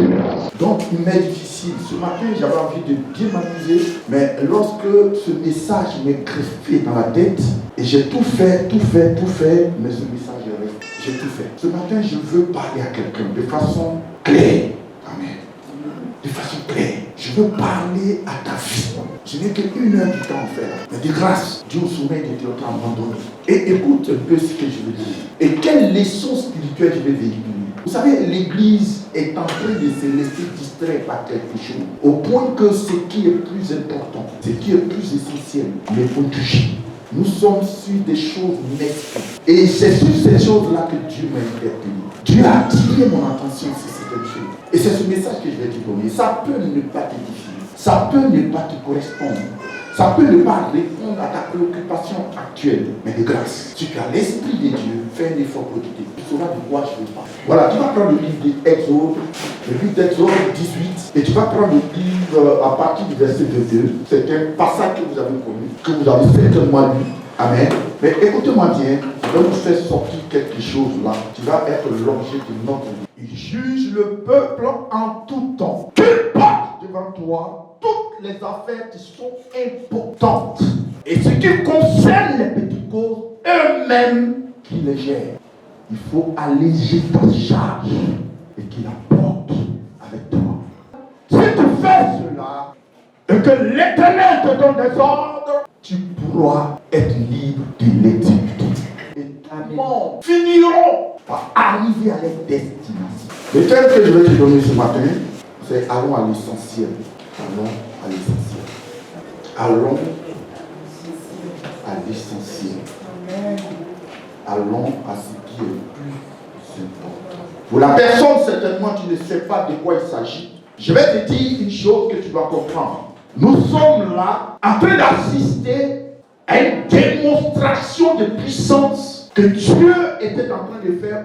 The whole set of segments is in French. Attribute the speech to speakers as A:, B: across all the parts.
A: Dieu. Donc il m'est difficile. Ce matin, j'avais envie de bien m'amuser, mais lorsque ce message m'est greffé dans la tête, et j'ai tout fait, mais ce message est resté. J'ai tout fait. Ce matin, je veux parler à quelqu'un de façon claire. Amen. De façon claire. Je veux parler à ta vie. Je n'ai qu'une heure du temps à faire. Mais de grâce, Dieu au sommet de Dieu t'a abandonné. Et écoute un peu ce que je veux dire. Et quelle leçon spirituelle je vais véhiculer. Vous savez, l'Église est en train de se laisser distraire par quelque chose. Au point que ce qui est plus important, ce qui est plus essentiel, n'est pas touché. Nous sommes sur des choses nestes. Et c'est sur ces choses-là que Dieu m'a interpellé. Dieu a attiré mon attention sur certaines choses. Et c'est ce message que je vais te donner. Ça peut ne pas t'édifier. Ça peut ne pas te correspondre. Ça peut ne pas répondre à ta préoccupation actuelle. Mais de grâce, si tu as l'Esprit de Dieu, fais un effort pour t'aider. Tu sauras de quoi je veux parler. Voilà, tu vas prendre le livre d'Exode, le livre d'Exode 18, et tu vas prendre le livre à partir du verset 22. C'est un passage que vous avez connu, que vous avez certainement lu. Amen. Mais écoutez-moi bien, je vais vous faire sortir quelque chose là, qui va être l'objet de notre vie. Il juge le peuple en tout temps. Qu'il porte devant toi toutes les affaires qui sont importantes. Et ce qui concerne les petites causes, eux-mêmes qui les gèrent. Il faut alléger ta charge et qu'il la porte avec toi. Si tu fais cela, et que l'Éternel te donne des ordres, tu pourras être libre de l'exécuter. Et ta mort finiront par arriver à leur destination. Le thème que je vais te donner ce matin, c'est allons à l'essentiel. Allons à l'essentiel. Allons à l'essentiel. Allons à ce qui est plus important. Pour la personne, certainement, tu ne sais pas de quoi il s'agit. Je vais te dire une chose que tu dois comprendre. Nous sommes là en train d'assister à une démonstration de puissance que Dieu était en train de faire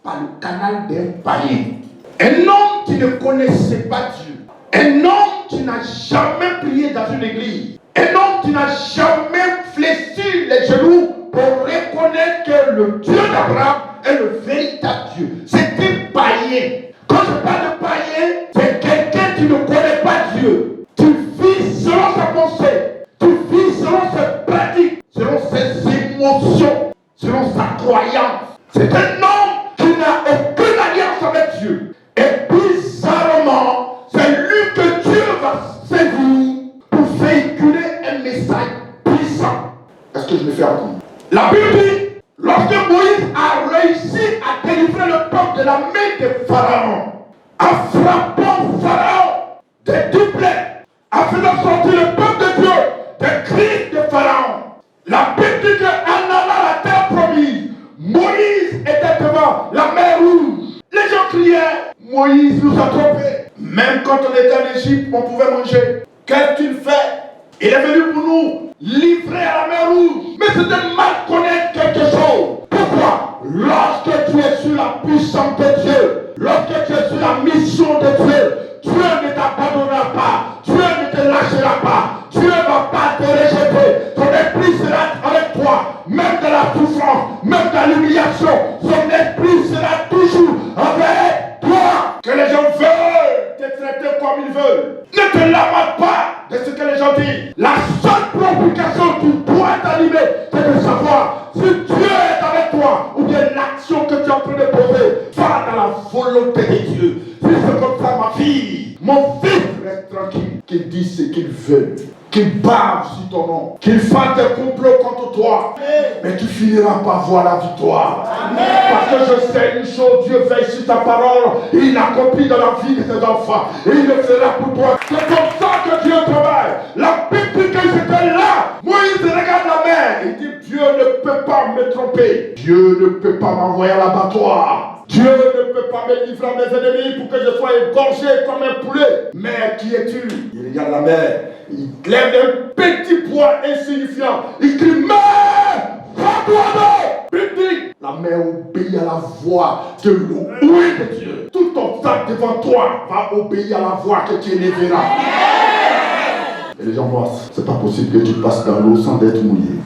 A: par le canal d'un païen. Un homme qui ne connaissait pas Dieu. Un homme qui n'a jamais prié dans une église. Un homme qui n'a jamais fléchi les genoux pour reconnaître que le Dieu d'Abraham est le véritable Dieu. C'est un païen. Quand je parle de païen, c'est quelqu'un qui ne connaît pas Dieu. Tu vis selon sa pensée. Tu vis selon ses pratiques, selon ses émotions, selon sa croyance. C'est un homme qui n'a aucune alliance avec Dieu. Et bizarrement, c'est lui que Dieu va saisir pour véhiculer un message puissant. Est-ce que je me fais entendre? La Bible dit, lorsque Moïse a réussi à délivrer le peuple de la main de Pharaon, en frappant Pharaon des doublets, en faisant sortir le peuple de Dieu des crises de Pharaon, la Bible dit qu'en allant à la terre promise, Moïse était devant la mer rouge. Les gens criaient, Moïse nous a trompés. Même quand on était en Égypte, on pouvait manger. Qu'as-tu fait? Il est venu pour nous livrer à la mer rouge. Mais c'était mal connaître quelque chose. Pourquoi? Lorsque tu es sur la puissance de Dieu, lorsque tu es sur la mission de Dieu, Dieu ne t'abandonnera pas. Dieu ne te lâchera pas. Dieu ne va pas te rejeter. Ton esprit sera avec toi. Même dans la souffrance, même dans l'humiliation, son esprit sera toujours avec toi. Que les gens veulent te traiter comme ils veulent. Ne te lamente pas de ce que les gens disent. La seule préoccupation qui doit t'animer, c'est de savoir si Dieu est avec toi ou bien l'action que tu es en train de poser va dans la volonté de Dieu. Si c'est comme ça, ma fille, mon fils, reste tranquille. Qu'ils disent ce qu'ils veulent, qu'ils bavent sur ton nom, qu'ils fassent des complots contre toi, mais tu finiras par voir la victoire. Amen. Parce que je sais une chose, Dieu veille sur ta parole, et il accomplit dans la vie de ses enfants, et il le fera pour toi. C'est comme ça que Dieu travaille. La Bible dit que j'étais là, Moïse regarde la mer, il dit Dieu ne peut pas me tromper, Dieu ne peut pas m'envoyer à l'abattoir. Dieu ne peut pas me livrer à mes ennemis pour que je sois égorgé comme un poulet. Mais qui es-tu? Il regarde la mer. Il lève un petit poids insignifiant. Il crie, mer, va-toi d'eau. Biblique. La mer obéit à la voix de l'eau. Oui, de Dieu. Tout obstacle devant toi va obéir à la voix que tu élèveras. Et les gens voient, c'est pas possible que tu passes dans l'eau sans être mouillé.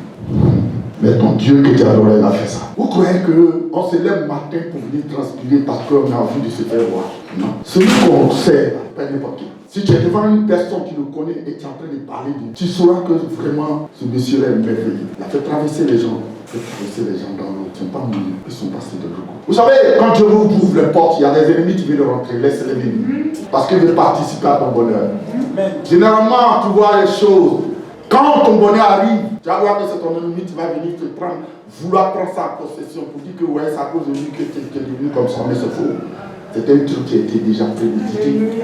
A: Mais ton Dieu que tu adorais, il a fait ça. Vous croyez qu'on se lève le matin pour venir transpirer parce qu'on a envie de se faire voir? Non. Celui qu'on sait, pas n'importe qui. Si tu es devant une personne qui le connaît et tu es en train de parler de lui, tu sauras que vraiment ce monsieur-là est merveilleux. Il a fait traverser les gens. Il a fait traverser les gens dans l'eau. Ils ne sont pas mourus, ils sont passés de l'eau. Vous savez, quand Dieu vous ouvre les portes, il y a des ennemis qui veulent rentrer. Laissez-les venir. Parce qu'ils veulent participer à ton bonheur. Généralement, tu vois les choses. Quand ton bonheur arrive, tu vas voir que c'est ton ennemi qui va venir te prendre, vouloir prendre ça en possession pour dire que ouais, c'est à cause de lui que tu es devenu comme ça, mais c'est faux. C'était un truc qui était déjà prémédité.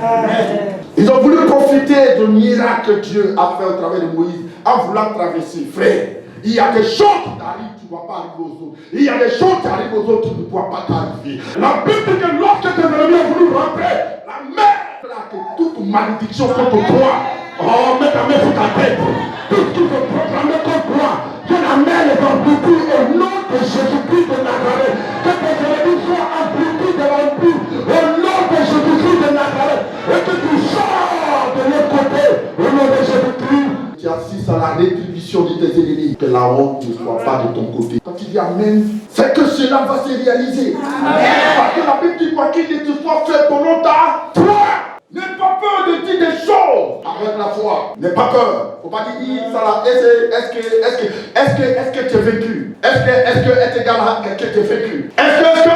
A: Ils ont voulu profiter du miracle que Dieu a fait au travers de Moïse en voulant traverser. Frère, il y a des choses qui t'arrivent, tu ne vas pas arriver aux autres. Il y a des choses qui arrivent aux autres, tu ne pourras pas t'arriver. La Bible dit que lorsque tes ennemis ont voulu rentrer, la mer a que toute malédiction contre toi. Oh, mets ta main sur ta tête. Tout ce qui se proclame contre toi, que la mer est engloutie au nom de Jésus-Christ de Nazareth. Que tes ennemis soient engloutis devant nous au nom de Jésus-Christ de Nazareth. Et que tu sors de l'autre côté au nom de Jésus-Christ. Tu assistes à la rétribution de tes ennemis. Que la honte ne soit pas de ton côté. Quand tu dis Amen, c'est que cela va se réaliser. Amen. Parce que la Bible dit quoi qu'il ne te soit fait pendant ta foi. N'aie pas peur de dire des choses avec la foi. N'aie pas peur. Faut pas dire ça là. Est-ce que tu es vaincu? Est-ce que est égal à que tu es vaincu? Est-ce que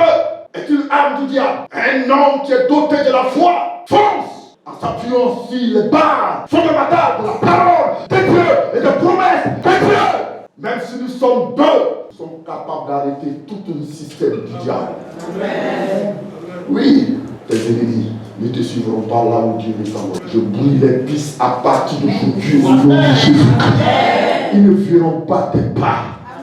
A: est une arme du diable? Un homme qui est doté de la foi fonce en s'appuyant sur les barres fondamentales de la parole de Dieu et des promesses de Dieu. Même si nous sommes deux, nous sommes capables d'arrêter tout un système du diable. Amen. Oui, tes ennemis ne te suivront pas là où Dieu les envoie. Je brûle les pistes à partir d'aujourd'hui au nom de Jésus-Christ. Ils ne verront pas tes pas.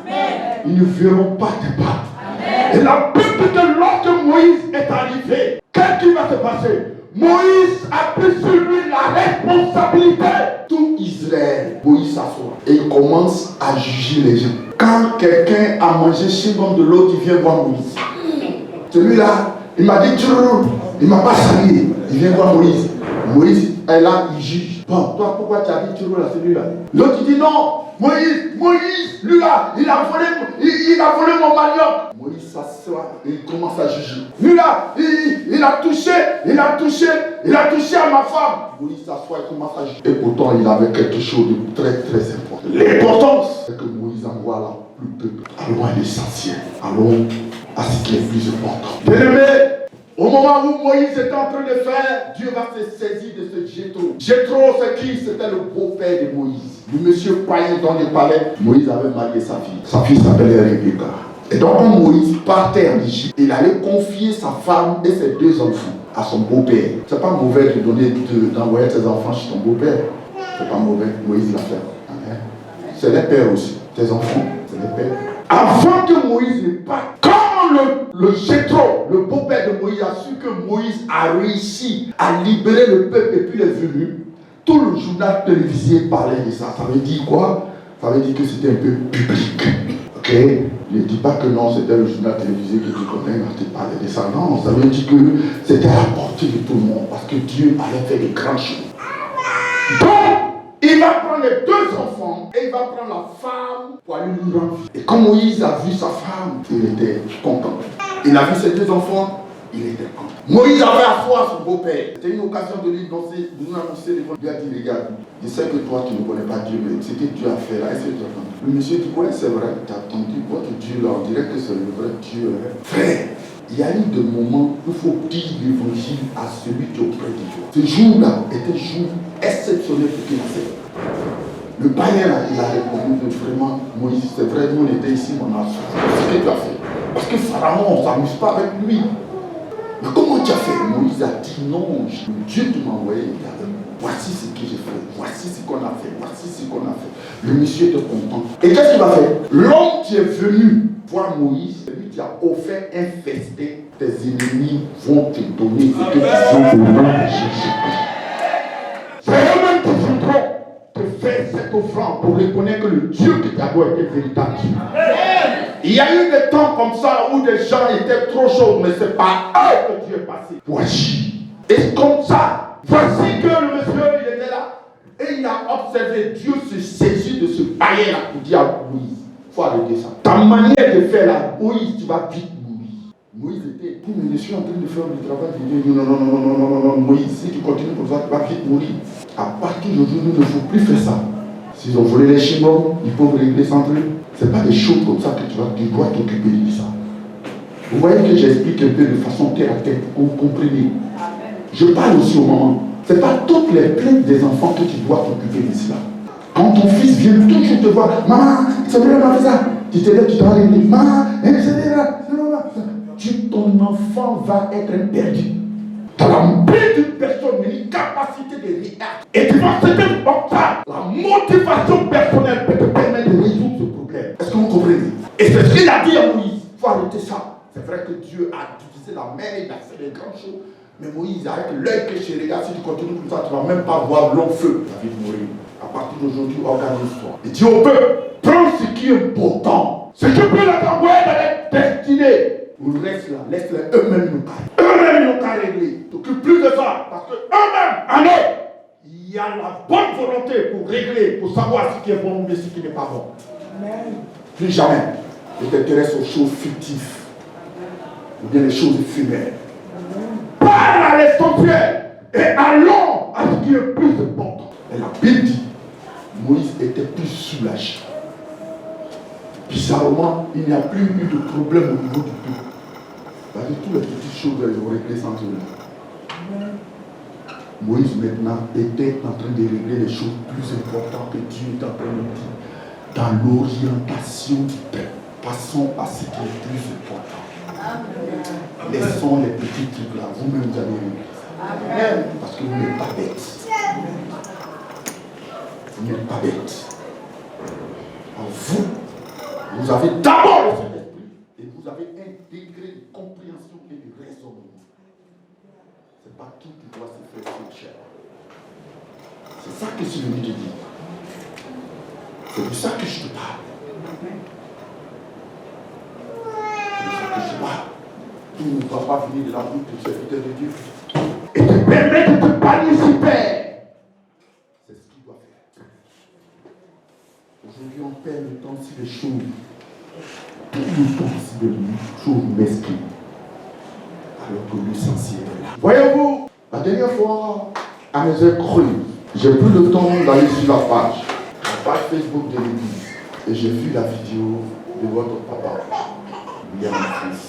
A: Amen. Ils ne verront pas tes pas. Amen. Et la Bible dit que lorsque Moïse est arrivé, qu'est-ce qui va se passer? Moïse a pris sur lui la responsabilité. Tout Israël, Moïse s'assoit et il commence à juger les gens. Quand quelqu'un a mangé chez l'homme de l'autre, il vient voir Moïse. Celui-là, il m'a dit, il ne m'a pas salué. Il vient voir Moïse. Moïse est là, il juge. Bon, toi, pourquoi tu as dit là, celui-là? L'autre, il dit non. Moïse, lui là, il a volé mon manioc. Moïse s'assoit et il commence à juger. Lui là, il a touché à ma femme. Moïse s'assoit et commence à juger. Et pourtant, il avait quelque chose de très très important. L'importance, c'est que Moïse envoie là le peuple. Allons à l'essentiel. Allons à ce qui est plus important. Bien-aimé, au moment où Moïse était en train de faire, Dieu va se saisir de ce Jéthro. Jéthro, c'est qui? C'était le beau-père de Moïse. Le monsieur païen dans le palais, Moïse avait marié sa fille. Sa fille s'appelait Rebecca. Et donc, quand Moïse partait en Égypte, il allait confier sa femme et ses deux enfants à son beau-père. C'est pas mauvais d'envoyer tes enfants chez ton beau-père. C'est pas mauvais. Moïse l'a fait. Amen. C'est les pères aussi. Tes enfants, c'est les pères. Avant que Moïse ne parte, quand le Jéthro, le beau-père de Moïse, a su que Moïse a réussi à libérer le peuple et puis il est venu, tout le journal télévisé parlait de ça. Ça veut dire quoi? Ça veut dire que c'était un peu public. Ok? Ne dis pas que non, c'était le journal télévisé que tu connais, mais tu parlais de ça. Non, ça veut dire que c'était à la portée de tout le monde parce que Dieu allait faire de grandes choses. Donc, il va prendre les deux enfants et il va prendre la femme pour aller lui rendre vie. Et quand Moïse a vu sa femme, il était content. Il a vu ses deux enfants, il était content. Moïse avait asseoir son beau-père. C'était une occasion de lui annoncer, de nous annoncer devant lui. Il a dit, regarde, je sais que toi tu ne connais pas Dieu, mais ce que Dieu a fait là, est-ce que tu as entendu? Le monsieur dit, ouais, c'est vrai, tu as entendu votre Dieu là, on dirait que c'est le vrai Dieu. Frère, il y a eu des moments où il faut dire l'évangile à celui qui est auprès de Dieu. Ce jour-là était un jour exceptionnel pour qu'il a fait. Le païen là, il a répondu vraiment, Moïse, c'est vrai, nous on était ici, on a fait ce que tu as fait. Parce que Pharaon, on ne s'amuse pas avec lui. Mais comment tu as fait? Moïse a dit non, Dieu qui m'a envoyé, il a dit, voici ce que j'ai fait, voici ce qu'on a fait, voici ce qu'on a fait. Le monsieur était content. Et qu'est-ce qu'il va faire? L'homme qui est venu voir Moïse, c'est lui qui a offert un festin. Tes ennemis vont te donner ce que tu veux au nom de Jésus-Christ. C'est eux-mêmes qui voudront te faire cette offrande pour reconnaître que le Dieu que tu as doit être véritable. Il y a eu des temps comme ça où des gens étaient trop chauds, mais c'est par eux que Dieu est passé pour agir. Et comme ça, voici que le monsieur, il était là, et il a observé Dieu se saisir de ce païen-là pour dire à Moïse, Il faut arrêter ça. Ta manière de faire là, Moïse, tu vas vite mourir. Moïse était, mais je suis en train de faire le travail. Il dit, non, Moïse, si tu continues comme ça, tu vas vite mourir. À partir d'aujourd'hui, il ne faut plus faire ça. S'ils ont volé les chimons, ils peuvent régler sans eux. Ce n'est pas des choses comme ça que tu dois t'occuper de ça. Vous voyez que j'explique un peu de façon terre à terre pour que vous compreniez. Je parle aussi au moment. Ce n'est pas toutes les plaintes des enfants que tu dois t'occuper de cela. Quand ton fils vient toujours te voir, maman, c'est vrai, on a fait ça. Tu te lèves, tu dois régler. Maman, c'est là. Ton enfant va être perdu. Tu as la plainte d'une personne, une capacité de réagir. Et tu vas se dire comme ça. La motivation personnelle peut te permettre de résoudre ce problème. Est-ce que vous comprenez? Et c'est ce qu'il a dit à Moïse. Il faut arrêter ça. C'est vrai que Dieu a utilisé la mer, il a fait des grandes choses. Mais Moïse, avec l'œil que je regarde, si tu continues comme ça, tu ne vas même pas voir long feu. Tu vas mourir. À partir d'aujourd'hui, organise-toi. Et dis au peuple, prends ce qui est important. Ce que Dieu a envoyé dans les destinées. Vous reste là, laisse-les eux-mêmes nous carrer. Eux-mêmes nous carrer régler. T'occupe plus de ça. Parce que eux-mêmes, en eux, il y a la bonne volonté pour régler, pour savoir ce qui est bon ou ce qui n'est pas bon. Amen. Plus jamais. Ne t'intéresse aux choses fictives. Ou bien les choses éphémères. Parle à l'essentiel et allons à ce qui est plus important. Et la Bible dit, Moïse était plus soulagé. Bizarrement, il n'y a plus eu de problème au niveau du peuple. Parce que toutes les petites choses, elles ont réglé sans eux. Moïse maintenant était en train de régler les choses plus importantes que Dieu est en train de dire. Dans l'orientation du peuple. Passons à ce qui est plus important. Amen. Laissons les petits trucs là, vous-même vous allez régler. Parce que vous n'êtes pas bête. Vous n'êtes pas bête. Vous avez d'abord le Saint-Esprit et vous avez un degré de compréhension et de raisonnement. Ce n'est pas tout qui doit se faire sur chair. C'est ça que je suis venu te dire. C'est de ça que je te parle. Tout ne doit pas venir de la bouche du serviteur de Dieu. Et te permettre de participer. C'est ce qu'il doit faire. Aujourd'hui, on perd le temps sur les choses. Tout le temps sur les choses mesquines. Alors que l'essentiel est là. Voyez-vous, la dernière fois, à mes heures creuses, j'ai pris le temps d'aller sur la page Facebook de l'église. Et j'ai vu la vidéo de votre papa, William Fils.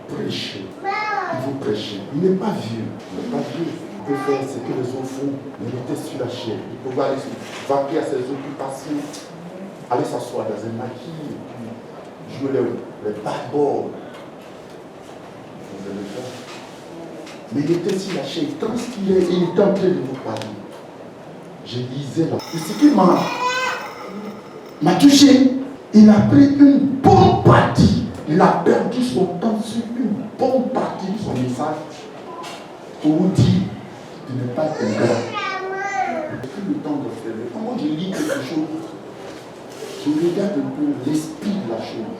A: Prêcher. Il faut prêcher. Il n'est pas vieux. Il n'est pas vieux. Il peut faire ce que les autres font. Il était sur la chair. Il peut aller se vaquer à ses occupations. Aller s'asseoir dans un maquis et puis jouer les bad balls. Mais il était sur la chair. Il transpirait et il était en train de vous parler. Je lisais là. Et ce qui m'a touché, il a pris une bonne partie. Il a perdu son temps sur une bonne partie de son message pour vous dire de ne pas être ingrat. J'ai pris le temps de faire. Comment je lis quelque chose, je regarde un peu l'esprit de la chose.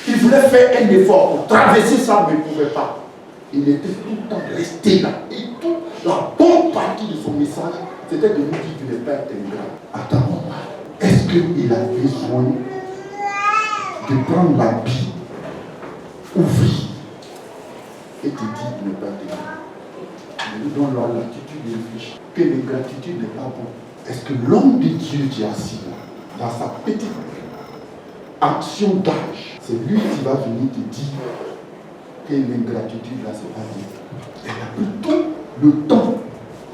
A: Il voulait faire un effort pour traverser ça, mais il ne pouvait pas. Il était tout le temps resté là. Et toute la bonne partie de son message, c'était de nous dire de ne pas être ingrat. Attends, est-ce qu'il a besoin de prendre la Bible, ouvrir et te dire de ne pas être ingrat? Mais nous donnons la latitude de réfléchir que l'ingratitude n'est pas bon. Est-ce que l'homme de Dieu qui est assis là, dans sa petite action d'âge, c'est lui qui va venir te dire que l'ingratitude là, c'est pas bien? Il a pris tout le temps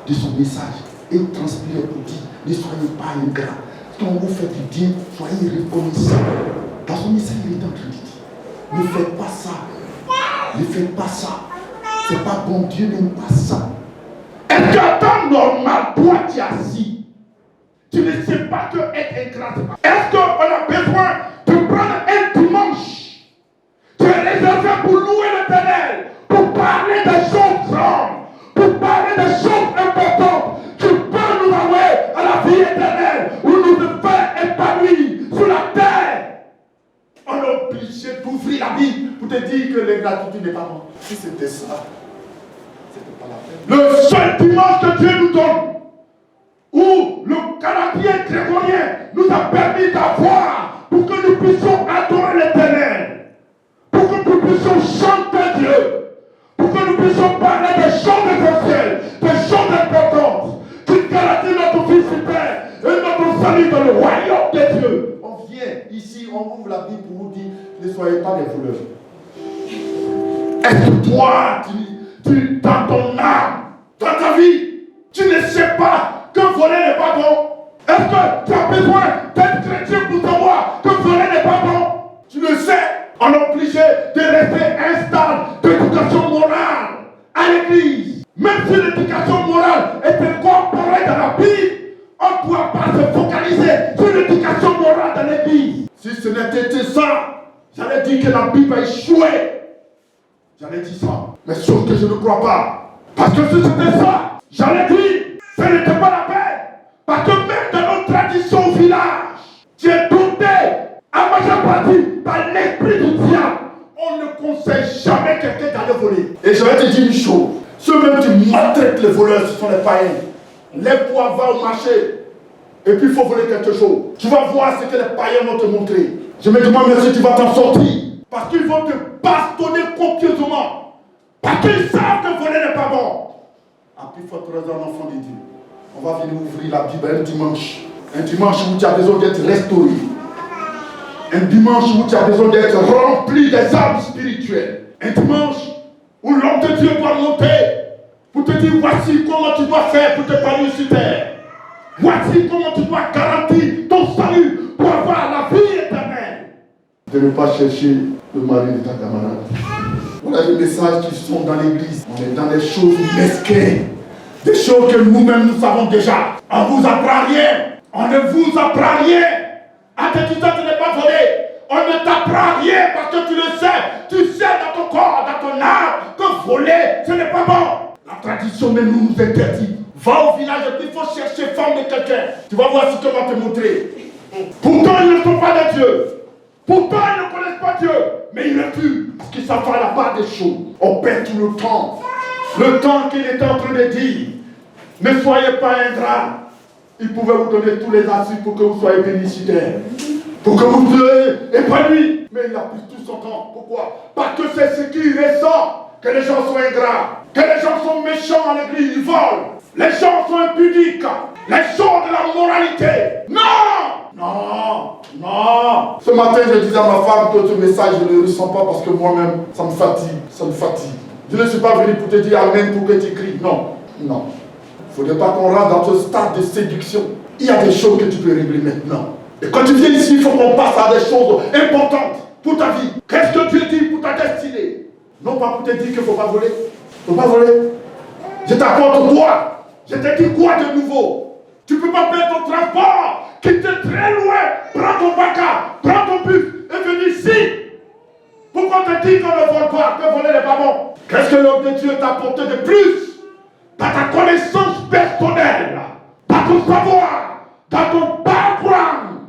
A: de son message et transpiré pour dire ne soyez pas ingrats. Quand vous faites du bien, soyez reconnaissants. Dans son message, il est en train de dire ne faites pas ça. Ne faites pas ça. C'est pas bon, Dieu n'aime pas ça. Est-ce qu'à temps normal, toi tu es assis, tu ne sais pas que être ingrat? Est-ce qu'on a besoin de prendre un dimanche, de réserver pour louer l'Éternel, pour parler des choses grandes, pour parler des choses importantes qui peuvent nous envoyer à la vie éternelle, où nous devons faire épanouir sur la terre? On est obligé d'ouvrir la Bible pour te dire que l'ingratitude n'est pas bonne. Si c'était ça, c'était pas la peine. Le seul dimanche que Dieu nous donne, où le Canadien grégorien nous a permis d'avoir pour que nous puissions adorer l'Éternel, pour que nous puissions chanter Dieu, pour que nous puissions parler des choses essentielles, des choses importantes, qui garantissent notre félicité et notre salut dans le royaume de Dieu. On vient ici, on ouvre la Bible pour vous dire, ne soyez pas des voleurs. Est-ce que toi, dans ton âme, dans ta vie, tu ne sais pas que voler n'est pas bon? Est-ce que tu as besoin d'être chrétien pour savoir que voler n'est pas bon? Tu le sais. On est obligé de rester un stade d'éducation morale à l'église. Même si l'éducation morale est incorporée dans la Bible, on ne doit pas se focaliser sur l'éducation morale dans l'église. Si ce n'était été ça, j'allais dire que la Bible a échoué. J'allais dire ça. Mais sauf que je ne crois pas. Parce que si c'était ça, j'allais dire, ce n'était pas la peine. Parce que même dans notre tradition au village, tu es doté à majeure partie par l'esprit du diable. On ne conseille jamais quelqu'un d'aller voler. Et je vais te dire une chose. Ceux-mêmes qui maltraitent les voleurs, ce sont les païens. Lève-toi, va au marché. Et puis il faut voler quelque chose. Tu vas voir ce que les païens vont te montrer. Je me demande si tu vas t'en sortir. Parce qu'ils vont te bastonner copieusement. Parce qu'ils savent que voler n'est pas bon. Ah, puis il faut être un enfant de Dieu. On va venir ouvrir la Bible un dimanche. Un dimanche où tu as besoin d'être restauré. Un dimanche où tu as besoin d'être rempli des armes spirituelles. Un dimanche où l'homme de Dieu doit monter pour te dire voici comment tu dois faire pour te parler sur terre. Voici comment tu dois garantir ton salut pour avoir la vie éternelle. De ne pas chercher le mari de ta camarade. On a des messages qui sont dans l'église. On est dans des choses mesquines. Des choses que nous-mêmes nous savons déjà. On ne vous apprend rien. On ne vous apprend rien. À te dire que tu n'es pas volé. On ne t'apprend rien parce que tu le sais. Tu sais dans ton corps, dans ton âme, que voler, ce n'est pas bon. La tradition même nous interdit. Va au village et puis il faut chercher femme de quelqu'un. Tu vas voir ce qu'on va te montrer. Pourtant, ils ne sont pas de Dieu. Pourtant, ils ne connaissent pas Dieu. Mais ils le tuent. Parce qu'ils savent faire la part des choses. On perd tout le temps. Le temps qu'il était en train de dire, ne soyez pas ingrats. Il pouvait vous donner tous les astuces pour que vous soyez bénéficiaires. Pour que vous soyez épanouis. Mais il a pris tout son temps. Pourquoi? Parce que c'est ce qui ressort. Que les gens sont ingrats. Que les gens sont méchants à l'église. Ils volent. Les gens sont impudiques. Les gens de la moralité. Non! Non! Non! Ce matin, je disais à ma femme que ce message, je ne le ressens pas parce que moi-même, ça me fatigue. Ça me fatigue. Je ne suis pas venu pour te dire Amen pour que tu cries. Non. Non. Il ne faudrait pas qu'on rentre dans ce stade de séduction. Il y a des choses que tu peux régler maintenant. Et quand tu viens ici, il faut qu'on passe à des choses importantes pour ta vie. Qu'est-ce que Dieu dit pour ta destinée? Non pas pour te dire qu'il ne faut pas voler. Il ne faut pas voler. Je t'apporte quoi? Je te dis quoi de nouveau? Tu ne peux pas payer ton transport, quitter très loin, prends ton bacard, prends ton bus et venir ici. Pourquoi on te dit qu'on ne vole pas, que voler n'est pas bon? Qu'est-ce que l'homme de Dieu t'a apporté de plus? Dans ta connaissance personnelle, dans ton savoir, dans ton background.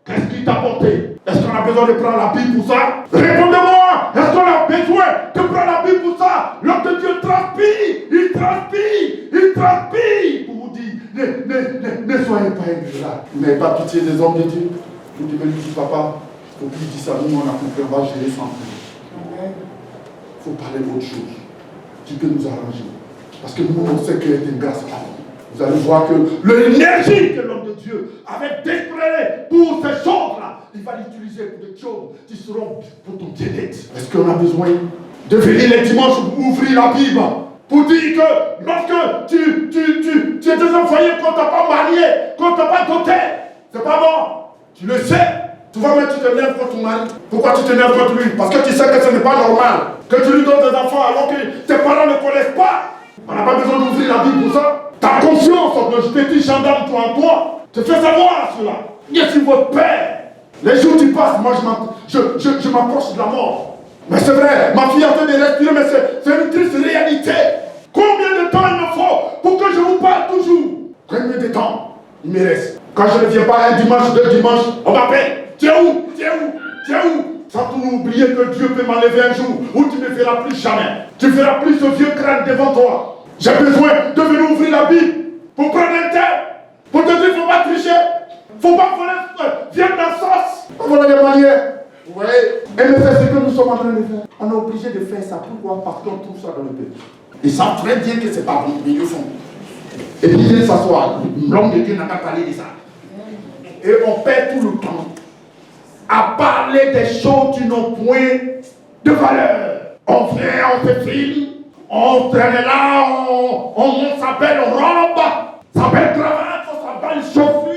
A: Qu'est-ce qu'il t'a apporté? Est-ce qu'on a besoin de prendre la Bible pour ça? Répondez-moi! Est-ce qu'on a besoin de prendre la Bible pour ça? L'homme de Dieu transpire, il transpire, il transpire pour vous dire, ne soyez pas ingrats. Vous n'avez pas pitié des hommes de Dieu? Vous devez lui dire, papa, il faut qu'il dise ça, nous on a compris, on va gérer sans plus. Il faut parler d'autre chose. Tu peux nous arranger. Parce que nous, on sait qu'il est une grâce à nous. Vous allez voir que l'énergie que l'homme de Dieu avait déployée pour ces choses-là, il va l'utiliser pour des choses qui seront pour ton bien-être. Est-ce qu'on a besoin de venir les dimanches pour ouvrir la Bible pour dire que lorsque tu es désenvoyé, qu'on ne t'a pas marié, qu'on ne t'a pas doté, c'est pas bon. Tu le sais. Souvent même tu t'énerves contre ton mari. Pourquoi tu t'énerves contre lui? Parce que tu sais que ce n'est pas normal. Que tu lui donnes des enfants alors que tes parents ne connaissent pas. On n'a pas besoin d'ouvrir la Bible pour ça. Ta conscience, je te dis gendarme toi en toi, te fait savoir cela. Je suis votre père. Les jours qui passent, moi je m'approche de la mort. Mais c'est vrai, ma fille est en train de respirer, mais c'est une triste réalité. Combien de temps il me faut pour que je vous parle toujours? Combien de temps il me reste? Quand je ne viens pas un dimanche, deux dimanches, on m'appelle. Tu es où? Tu es où? Tu es où? Sans tout oublier que Dieu peut m'enlever un jour où tu ne me verras plus jamais. Tu ne verras plus ce vieux crâne devant toi. J'ai besoin de venir ouvrir la Bible pour prendre un thème, pour te dire qu'il ne faut pas tricher. Faut pas voler viande dans sauce. Voilà les manières. Vous voyez? Et mais c'est ce que nous sommes en train de faire. On est obligé de faire ça. Pourquoi? Parce qu'on trouve ça dans le pays. Ils savent très bien que c'est pas bon, mais ils le font. Et puis ils viennent s'asseoir. L'homme de Dieu n'a pas parlé de ça. Et on perd tout le temps à parler des choses qui n'ont point de valeur. On vient, on se filme, on traîne là, on monte sa belle robe, sa belle cravate, sa belle chaussure,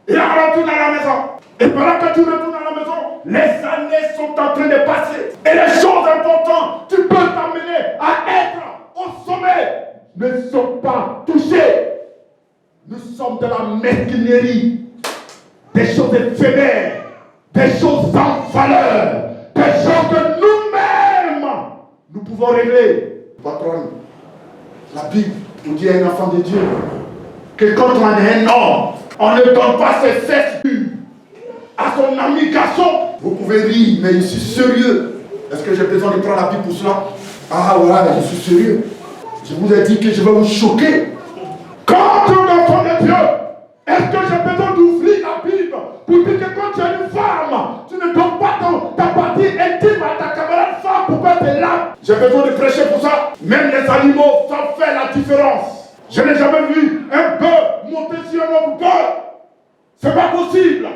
A: et on retourne à la maison. Et pendant que tu retournes à la maison, les années sont en train de passer. Et les choses importantes, tu peux t'amener à être au sommet, ne sont pas touchées. Nous sommes de la mesquinerie, des choses éphémères, des choses sans valeur, des choses que nous-mêmes, nous pouvons régler. Patron, la Bible nous dit à un enfant de Dieu que quand on est un homme, on ne donne pas ses fesses à son ami garçon. Vous pouvez rire, mais je suis sérieux. Est-ce que j'ai besoin de prendre la Bible pour cela? Ah voilà, je suis sérieux. Je vous ai dit que je vais vous choquer. Quand tu es un enfant de Dieu, est-ce que j'ai besoin d'ouvrir la Bible pour dire que quand tu es une femme, tu ne donnes pas ta partie intime à ta camarade femme pour que tu es là? J'ai besoin de prêcher pour ça. Même les animaux savent faire la différence. Je n'ai jamais vu un bœuf monter sur un autre bœuf. C'est pas possible.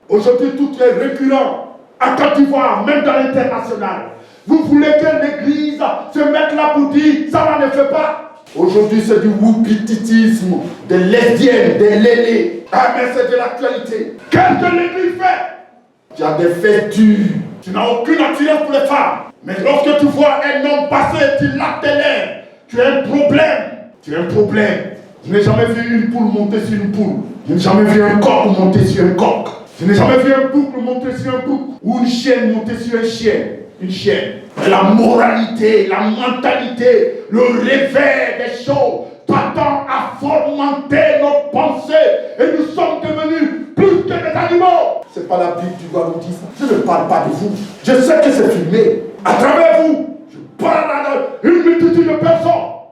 A: Aujourd'hui, tout est récurrent. À Côte d'Ivoire, même dans l'international. Vous voulez que l'église se mette là pour dire ça ne fait pas? Aujourd'hui, c'est du whoopititisme, des lesbiennes, des lélés. Ah, mais c'est de l'actualité. Qu'est-ce que l'église fait? Tu as des faits durs. Tu n'as aucune attirance pour les femmes. Mais lorsque tu vois un homme passer, tu lattes tes lèvres. Tu as un problème. Tu as un problème. Je n'ai jamais vu une poule monter sur une poule. Je n'ai jamais vu un coq monter sur un coq. Je n'ai jamais vu un bouc monter sur un bouc. Ou une chienne monter sur un chien. Une chienne. La moralité, la mentalité, le réveil des choses t'attend à fomenter nos pensées. Et nous sommes devenus plus que des animaux. C'est pas la Bible qui doit nous dire ça. Je ne parle pas de vous. Je sais que c'est filmé. À travers vous, je parle à une multitude de personnes.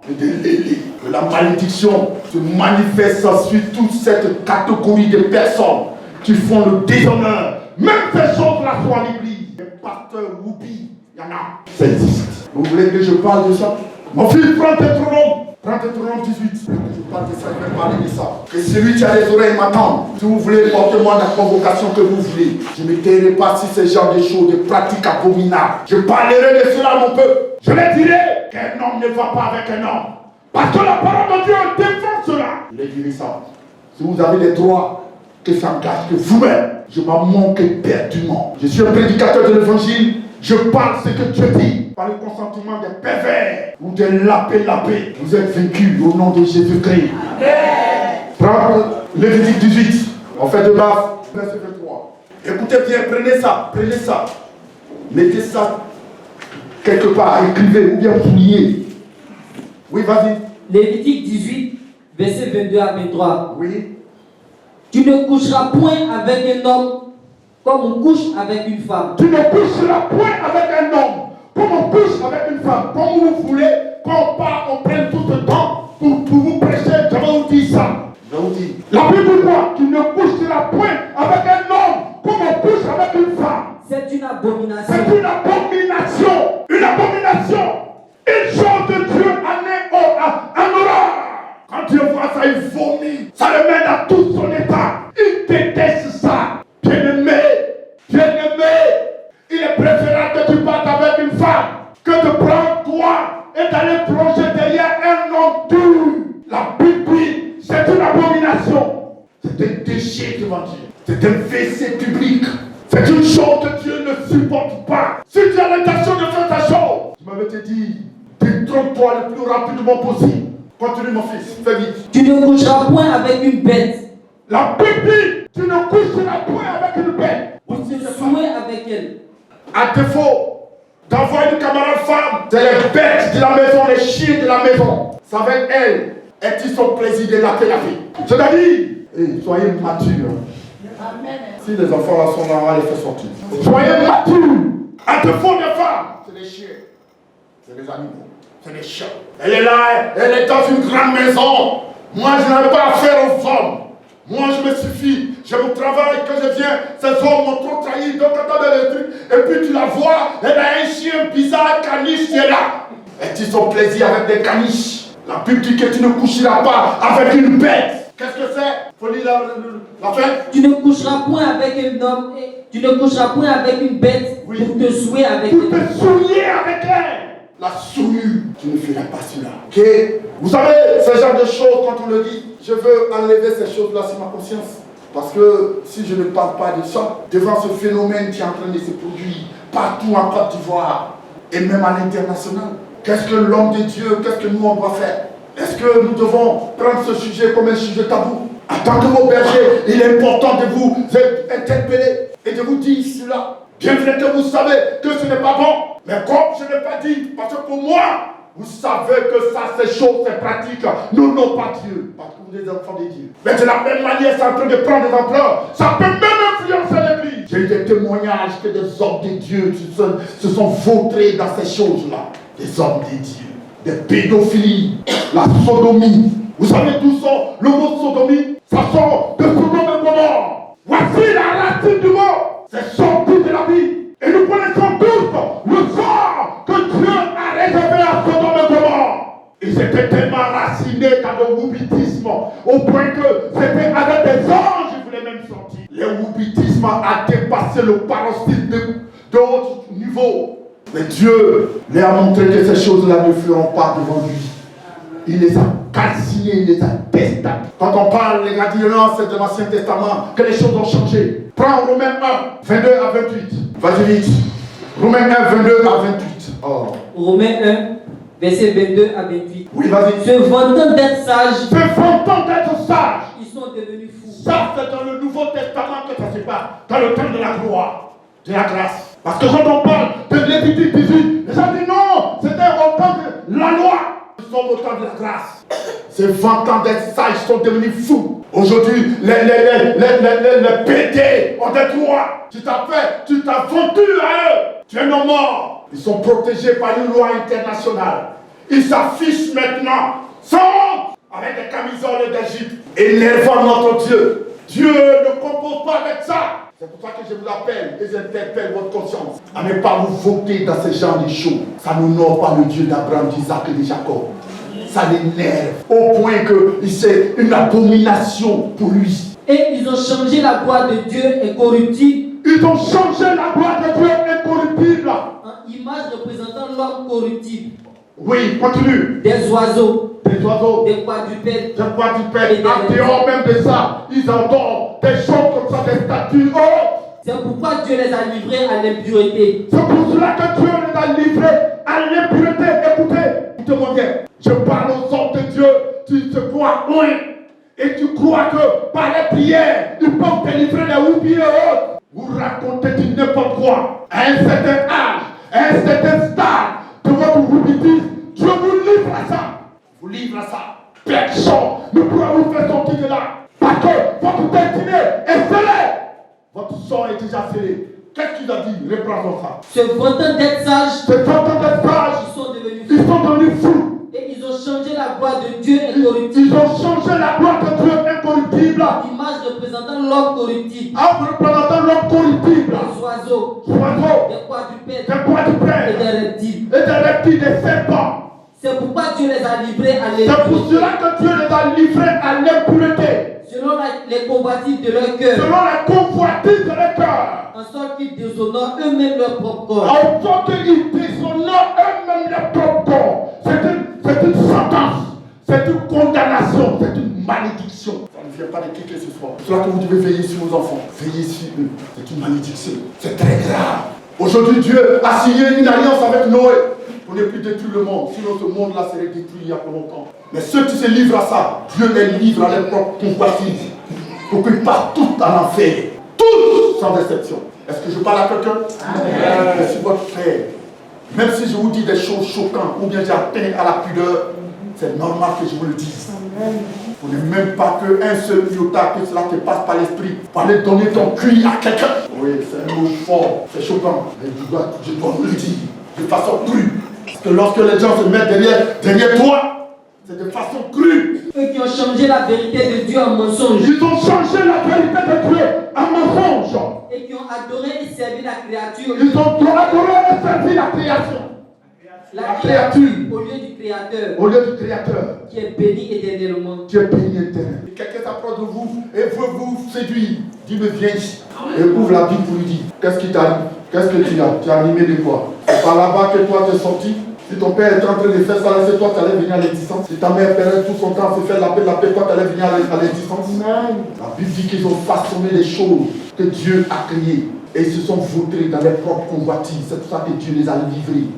A: Et de l'élite. Que la malédiction se manifeste sur toute cette catégorie de personnes qui font le déshonneur. Même ces choses-là sont à l'église. Les pasteurs whoopi, il y en a. Ça existe. Vous voulez que je parle de ça? Mon fils, prends Deutéronome. Prends Deutéronome 18. Je parle de ça, je vais parler de ça. Que celui qui a les oreilles m'attende. Si vous voulez, portez-moi la convocation que vous voulez. Je ne me tairai pas sur ce genre de choses, de pratiques abominables. Je parlerai de cela, mon peuple. Je leur dirai qu'un homme ne va pas avec un homme. Parce que la parole de Dieu défend cela. Je leur dirai ça. Si vous avez des droits, que ça gâche que vous-même. Je m'en manque éperdument. Je suis un prédicateur de l'évangile. Je parle ce que Dieu dit. Par le consentement des pervers ou des lapés. Vous êtes vaincus au nom de Jésus-Christ. Prends Lévitique 18. On fait de base. Verset 23. Écoutez bien, prenez ça. Mettez ça quelque part, écrivez ou bien soulignez. Oui, vas-y.
B: Lévitique 18, verset 22 à 23.
A: Oui.
B: Tu ne coucheras point avec un homme comme on couche avec une femme.
A: Tu ne coucheras point avec un homme comme on couche avec une femme. Comme vous voulez qu'on part, on prenne tout ce temps pour vous prêcher. Je vais vous dire ça. Je vous dis. La Bible dit quoi? Tu ne coucheras point avec un homme comme on couche avec une femme.
B: C'est une abomination.
A: C'est une abomination. Une abomination. Une chose de Dieu en horreur. Quand Dieu voit ça, il vomit. Ça le mène à tout son état. Il déteste ça. Bien-aimé, il est préférable que tu partes avec une femme que de prendre toi et d'aller plonger derrière un homme dur. La Bible, c'est une abomination. C'est un déchet devant Dieu. C'est un WC public. C'est une chose que Dieu ne supporte pas. Si tu as l'intention de faire ta chose, je m'avais dit, détrompe-toi le plus rapidement possible. Continue mon fils, fais vite.
B: Tu ne coucheras point avec une bête.
A: La Bible dit, tu ne coucheras point avec une bête.
B: Ou se souiller avec elle.
A: À défaut d'avoir une camarade femme, c'est les bêtes de la maison, les chiens de la maison. C'est avec elle, est-il son plaisir de laver la vie. C'est-à-dire, soyez matures. Amen. Si les enfants là sont là, on va les faire sortir. Soyez matures. À défaut des femmes, c'est les chiens, c'est les animaux. C'est les chats. Elle est là, elle est dans une grande maison. Moi, je n'ai pas affaire aux hommes. Moi, je me suffis. J'ai mon travail, quand je viens, ces hommes m'ont trop trahi, donc t'entends des trucs. Et puis tu la vois, elle a un chien bizarre, caniche, qui est là. Elle dit son plaisir avec des caniches. La Bible dit que tu ne coucheras pas avec une bête. Qu'est-ce que c'est? Faut lire la fin.
B: Tu ne coucheras point avec un homme, tu ne coucheras point avec une bête pour te souiller avec elle.
A: Pour te souiller avec elle. La souillure, tu ne feras pas cela. Ok? Vous savez, ce genre de choses, quand on le dit, je veux enlever ces choses-là sur ma conscience. Parce que si je ne parle pas de ça, devant ce phénomène qui est en train de se produire partout en Côte d'Ivoire et même à l'international, qu'est-ce que l'homme de Dieu, qu'est-ce que nous on doit faire? Est-ce que nous devons prendre ce sujet comme un sujet tabou? En tant que vos bergers, il est important de vous interpeller et de vous dire cela. Bien vrai que vous savez que ce n'est pas bon, mais comme je n'ai pas dit, parce que pour moi, vous savez que ça, ces choses, ces pratiques, n'honorent pas Dieu, parce que vous êtes enfants de Dieu. Mais de la même manière, c'est en train de prendre des ampleurs. Ça peut même influencer l'Église. J'ai eu des témoignages que des hommes de Dieu se sont vautrés dans ces choses-là. Des hommes de Dieu, des pédophilies, la sodomie. Vous savez d'où sort le mot sodomie? Ça sort de Sodome et Gomorrhe. Voici la racine du mot. C'est sorti de la vie. Et nous connaissons tous le sort que Dieu a réservé à Sodome et Gomorrhe. Ils étaient tellement racinés dans le woubitisme au point que c'était avec des anges qu'ils voulaient même sortir. Le woubitisme a dépassé le paroxysme de haut niveau. Mais Dieu leur a montré que ces choses-là ne feront pas devant lui. Il les a calcinés, il les a déstabilisés. Quand on parle des gardiences de l'Ancien Testament, que les choses ont changé. Prends Romains 1, 22 à 28. Vas-y vite. Romains 1, 22 à 28. Oh.
B: Romains 1, verset 22 à 28.
A: Oui, vas-y.
B: Se vantant d'être sages,
A: ils
B: sont devenus fous.
A: Ça, c'est dans le Nouveau Testament que ça se passe. Dans le temps de la gloire, de la grâce. Parce que quand on parle de Lévitique 18, les gens disent non, c'était au temps de la loi. Nous sommes au temps de la grâce. Ces 20 ans d'être sages sont devenus fous. Aujourd'hui, les pédés ont des droits. Tu t'as vendu à eux. Tu es non mort. Ils sont protégés par une loi internationale. Ils s'affichent maintenant sans honte avec des camisoles d'Égypte. Énervant notre Dieu. Dieu ne compose pas avec ça. C'est pour ça que je vous appelle et j'interpelle votre conscience à ne pas vous voter dans ce genre de choses. Ça n'honore pas le Dieu d'Abraham, d'Isaac et de Jacob. Ça l'énerve au point que c'est une abomination pour lui.
B: Et ils ont changé la gloire de Dieu incorruptible.
A: Ils ont changé la gloire de Dieu incorruptible
B: En image représentant l'homme corruptible.
A: Oui, continue.
B: Des oiseaux,
A: des
B: quadrupèdes,
A: en dehors même de ça, ils adorent des choses comme ça, des statues. Oh!
B: C'est pourquoi Dieu les a livrés à l'impureté.
A: C'est pour cela que Dieu les a livrés à l'impureté. Écoutez-moi bien. Je parle aux hommes de Dieu. Tu te crois loin. Et tu crois que par les prières, ils peuvent te livrer les houpiers et autres. Vous racontez du n'importe quoi. À un certain âge, à un certain stade de votre houpitisme, Dieu vous livre à ça. Vous livre à ça. Personne ne pourra vous faire sortir de là. Parce que votre destinée est scellée. Votre sang est déjà scellé. Qu'est-ce qu'il a dit? Reprends ça.
B: Se vantant d'être sages,
A: ils sont devenus fous.
B: Et ils ont changé la gloire de Dieu incorruptible.
A: Ils ont changé la gloire de Dieu incorruptible.
B: L'image représentant l'homme corruptible.
A: Représentant l'homme corruptible.
B: Les oiseaux. Des quadrupèdes. Et des reptiles.
A: Des serpents.
B: C'est pourquoi Dieu les a livrés à l'impureté.
A: C'est pour cela que Dieu les a livrés à l'impureté.
B: Selon les convoitises de leur cœur.
A: Selon les convoitises de leur cœur.
B: En sorte qu'ils déshonorent eux-mêmes leur propre corps.
A: En sorte qu'ils déshonorent eux-mêmes leur propre corps. C'est une sentence. C'est une condamnation. C'est une malédiction. Ça ne vient pas de qui que ce soit. C'est pour cela que vous devez veiller sur vos enfants. Veillez sur eux. C'est une malédiction. C'est très grave. Aujourd'hui, Dieu a signé une alliance avec Noé pour ne plus détruire le monde. Sinon, ce monde-là serait détruit il y a pas longtemps. Mais ceux qui se livrent à ça, Dieu les livre à leur propre convoitise pour qu'ils partent tous en enfer. Tous sans exception. Est-ce que je parle à quelqu'un? Je suis votre frère. Même si je vous dis des choses choquantes ou bien j'atteins à la pudeur, c'est normal que je vous le dise. Vous n'êtes même pas qu'un seul iota que cela te passe par l'esprit pour aller donner ton cuir à quelqu'un. Oui, c'est un mot fort, c'est choquant. Mais je dois vous le dire de façon crue. Parce que lorsque les gens se mettent derrière toi, C'est de façon crue.
B: Eux qui ont changé la vérité de Dieu en mensonge.
A: Ils ont changé la vérité de Dieu en mensonge.
B: Et qui ont adoré et servi la créature.
A: Ils ont adoré et servi la création.
B: La créature au lieu du Créateur.
A: Au lieu du Créateur.
B: Qui est béni éternellement.
A: Qui est béni éternellement. Quelqu'un s'approche de vous et veut vous séduire. Dis-le, viens ici. Et ouvre la Bible pour lui dire. Qu'est-ce qui t'arrive? Qu'est-ce que tu as? Tu es animé de quoi? C'est par là-bas que toi tu es sorti. Si ton père est en train de faire ça, c'est toi qui allais venir à l'existence. Si ta mère perdait tout son temps à se faire la paix, toi tu allais venir à l'existence. La Bible dit qu'ils ont façonné les choses que Dieu a créées. Et ils se sont vautrés dans leurs propres convoitises. C'est pour ça que Dieu les a livrés.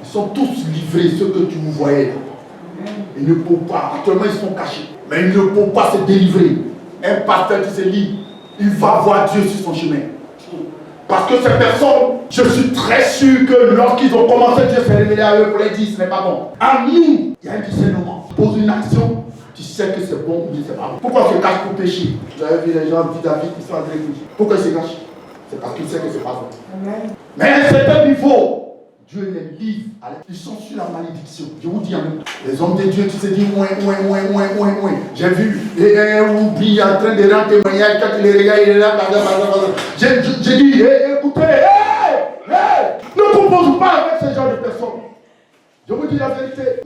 A: Ils sont tous livrés, ceux que tu vous voyais. Ils ne peuvent pas. Actuellement, ils sont cachés. Mais ils ne peuvent pas se délivrer. Un pasteur qui se lit, il va voir Dieu sur son chemin. Parce que ces personnes, je suis très sûr que lorsqu'ils ont commencé, Dieu s'est révélé à eux pour les dire, ce n'est pas bon. À nous, il y a un discernement. Tu poses une action, tu sais que c'est bon ou bien c'est pas bon. Pourquoi se cache pour pécher? Vous avez vu les gens dit David qui sont en train de pécher. Pourquoi ils se cachent? C'est parce qu'ils savent que c'est pas bon. Amen. Mais à un certain niveau, Dieu les livre. Ils sont sur la malédiction. Je vous dis en même temps. Les hommes de Dieu qui se disent moins. J'ai vu Oubi en train de rendre témoignage quand il les regarde, il est là. J'ai dit, écoutez, ne composez pas avec ce genre de personnes. Je vous dis la vérité.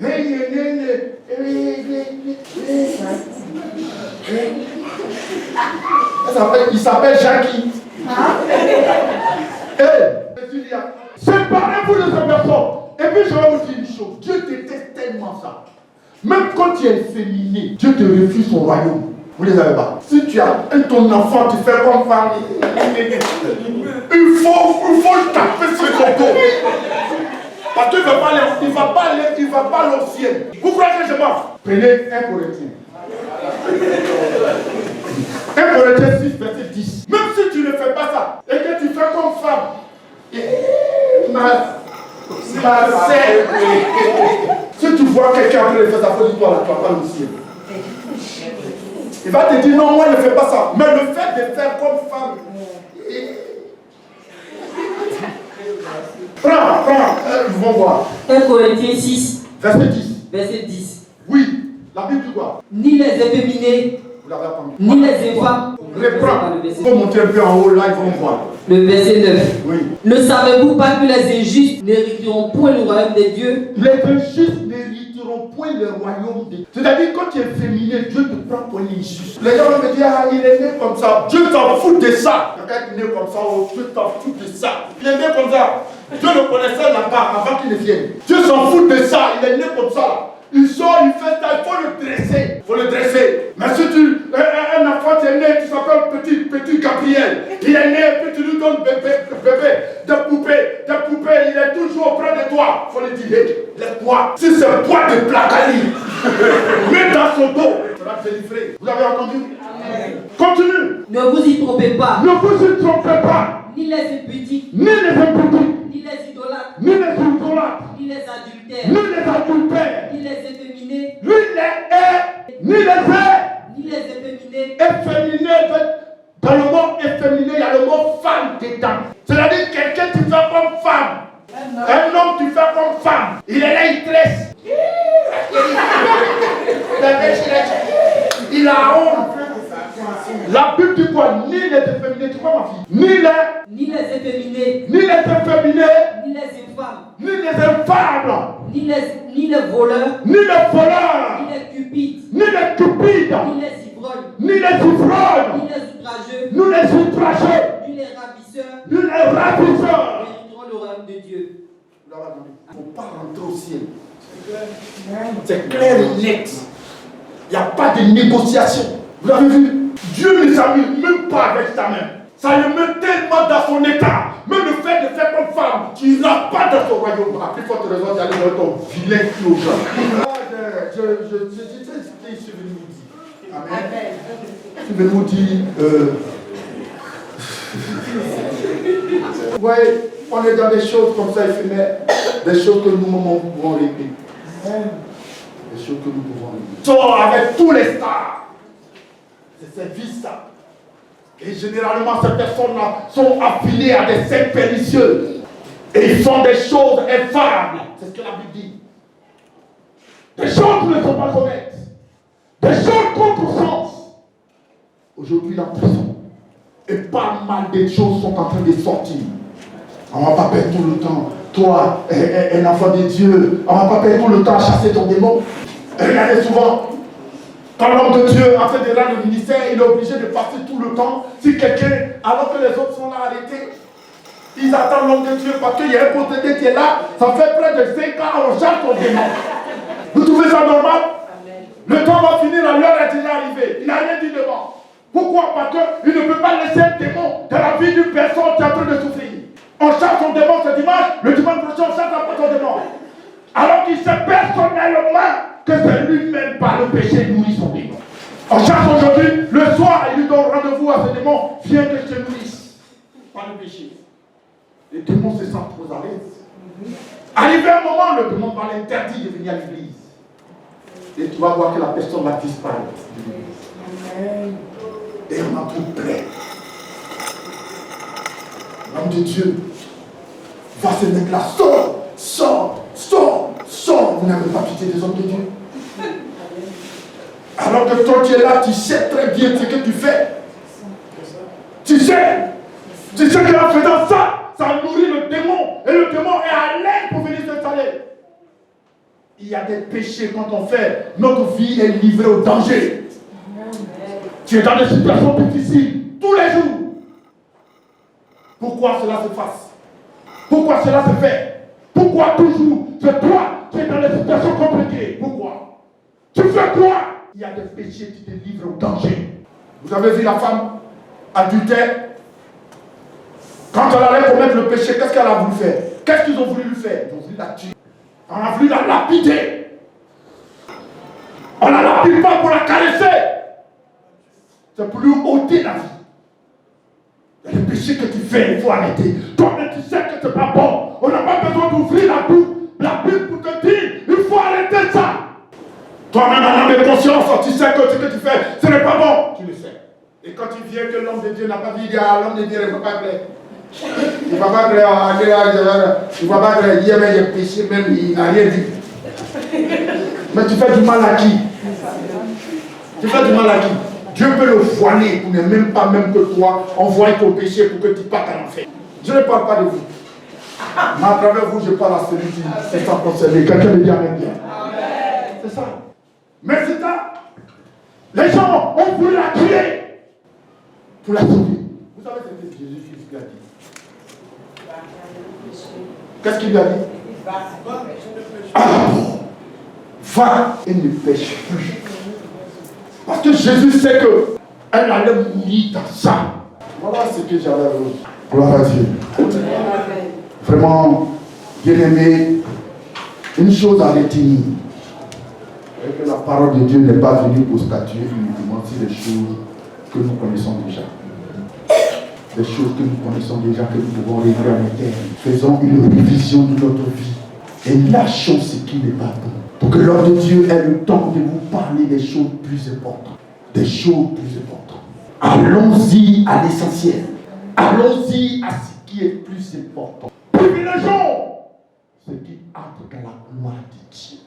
A: Il s'appelle Jackie. Séparez-vous de ces personnes. Et puis je vais vous dire une chose. Dieu déteste tellement ça. Même quand tu es efféminé, Dieu te refuse son royaume. Vous ne les avez pas. Si tu as ton enfant, tu fais comme femme. Il faut le taper sur son dos. Parce qu'il ne va pas aller au ciel. Vous croyez que je mens? Prenez 1 Corinthiens. 1 Corinthiens 6, verset 10. Même si tu ne fais pas ça, et que tu fais comme femme, ma sœur, si tu vois quelqu'un en train de faire ça, il faut dire toi là, tu vas pas le ciel. Il va te dire non, moi je ne fais pas ça. Mais le fait de faire comme femme, prends, ils vont voir.
B: 1 Corinthiens 6,
A: verset 10.
B: Verset 10.
A: Oui, la Bible dit quoi?
B: Ni les efféminés, ni les infâmes.
A: Reprends. Il faut monter un peu en haut, là, ils vont voir.
B: Le verset 9.
A: Oui.
B: Ne savez-vous pas que les injustes n'hériteront point le royaume de Dieu?
A: Les injustes n'hériteront point le royaume de Dieu. C'est-à-dire, quand tu es féminin, Dieu te prend pour un injuste. Les gens vont me dire, ah, il est né comme ça. Dieu t'en fout de ça. Quelqu'un qui est né comme ça, oh, Dieu t'en fout de ça. Il est né comme ça. Dieu le connaissait là-bas avant qu'il ne vienne. Dieu s'en fout de ça. Il est né comme ça. Il sort, il fait ça, il faut le dresser. Il faut le dresser. Mais si un enfant est né, tu s'appelles petit Gabriel. Il est né, puis tu lui donnes bébé, des poupées, il est toujours auprès de toi. Il faut lui dire, hey, laisse-moi. Si c'est bois de placali, mets dans son dos. Ça va te délivrer. Vous avez entendu? Amen. Continue.
B: Ne vous y trompez pas.
A: Ne vous y trompez pas.
B: Ni les impudiques,
A: ni les impudiques,
B: ni les idolâtres,
A: ni les idolâtres,
B: ni les adultères,
A: ni les adultères,
B: ni les efféminés,
A: ni les
B: efféminés.
A: Efféminé, dans le mot efféminé, il y a le mot femme dedans. C'est-à-dire quelqu'un qui fait comme femme. Un homme qui fait comme femme. Il est là, il tresse. Il a honte. La Bible dit quoi? Ni les efféminés, tu vois ma fille? Ni les efféminés, ni les infâmes,
B: ni les voleurs,
A: ni
B: les cupides,
A: ni les
B: ivrognes,
A: ni les outrageux,
B: ni les ravisseurs, hériteront le royaume de Dieu.
A: Il ne faut pas rentrer au ciel. C'est clair et net. Il n'y a pas de négociation. Vous l'avez vu? Dieu ne s'amuse même pas avec sa main. Ça le met tellement dans son état. Même le fait de faire comme femme, tu n'iras pas dans son royaume. À plus forte raison d'aller dans ton vilain cul aux gens. Je suis venu vous dire. Amen. Je suis venu vous dire. Vous voyez, on est dans des choses comme ça éphémères, des choses que nous-mêmes pouvons répéter. Des choses que nous pouvons répéter. Sors avec tous les stars. C'est service ça. Et généralement, ces personnes-là sont affiliées à des sectes pernicieuses. Et ils font des choses infames. C'est ce que la Bible dit. des choses qui ne sont pas honnêtes, des choses contre sens. Aujourd'hui, la prison, et pas mal de choses sont en train de sortir. On ne va pas perdre tout le temps. Toi, un enfant de Dieu, on ne va pas perdre tout le temps à chasser ton démon. Regardez souvent, quand l'homme de Dieu a fait de là le ministère, il est obligé de passer tout le temps. Si quelqu'un, alors que les autres sont là arrêtés, ils attendent l'homme de Dieu parce qu'il y a un possédé qui est là, ça fait près de 5 ans, on chasse ton démon. Vous trouvez ça normal? Le temps va finir, l'heure est déjà arrivée. Il n'a rien dit devant. Pourquoi? Parce qu'il ne peut pas laisser un démon dans la vie d'une personne qui est en train de souffrir. On chasse son démon ce dimanche, le dimanche prochain on chasse après son démon. Alors qu'il sait personnellement que c'est lui-même par le péché nourrit son démon. On chasse aujourd'hui, le soir, il lui donne rendez-vous à ce démon, viens que je te nourrisse. Par le péché. Les démons se sentent trop à l'aise. Arrivé un moment, le démon va l'interdire de venir à l'église. Et tu vas voir que la personne va disparaître. Et on a tout prêt. L'homme de Dieu va se mettre là, sors. Vous n'avez pas pitié des hommes de Dieu. Alors que toi tu es là, tu sais très bien ce que tu fais. Tu sais qu'en faisant ça, ça nourrit le démon. Et le démon est à l'aise pour venir s'installer. Il y a des péchés quand on fait, notre vie est livrée au danger. Tu es dans des situations difficiles tous les jours. Pourquoi cela se fasse? Pourquoi cela se fait? Pourquoi toujours c'est toi qui es dans des situations compliquées? Pourquoi? Tu fais quoi? Il y a des péchés qui te livrent au danger. Vous avez vu la femme adultère? Quand elle allait commettre le péché, qu'est-ce qu'elle a voulu faire? Qu'est-ce qu'ils ont voulu lui faire? Ils ont voulu la tuer. On a voulu la lapider. On ne la lapide pas pour la caresser. C'est pour lui ôter la vie. Il y a des péchés que tu fais, il faut arrêter. Toi-même, tu sais que ce n'est pas bon. On n'a pas besoin d'ouvrir la Bible pour te dire, il faut arrêter ça. Toi-même, en âme et conscience, tu sais que ce que tu fais, ce n'est pas bon. Tu le sais. Et quand tu viens que l'homme de Dieu n'a pas dit, l'homme de Dieu ne va pas plaire. Il ne va pas plaire, il ne va pas plaire. Hier, il a péché, même, il n'a rien dit. Mais tu fais du mal à qui? Tu fais du mal à qui? Dieu peut le voiler pour ne même pas même que toi envoyer ton péché pour que tu partes en enfer. Je ne parle pas de vous. Mais à travers vous, je parle à celui qui s'est concerné. Quelqu'un me dit Amen bien. C'est ça. Mais c'est ça. Les gens ont voulu la tuer pour la sauver. Vous savez ce que Jésus lui a dit? Qu'est-ce qu'il lui a dit? Va et ne pêche plus. Parce que Jésus sait qu'elle allait mourir dans ça. Voilà ce que j'avais à vous. Gloire à Dieu. Vraiment, bien aimé, une chose à retenir. C'est que la parole de Dieu n'est pas venue pour statuer uniquement sur des choses que nous connaissons déjà. Des choses que nous connaissons déjà, que nous pouvons régler en interne. Faisons une révision de notre vie et lâchons ce qui n'est pas bon. Pour que l'homme de Dieu ait le temps de vous parler des choses plus importantes. Des choses plus importantes. Allons-y à l'essentiel. Allons-y à ce qui est plus important. Privilégions ce qui entre dans la gloire de Dieu.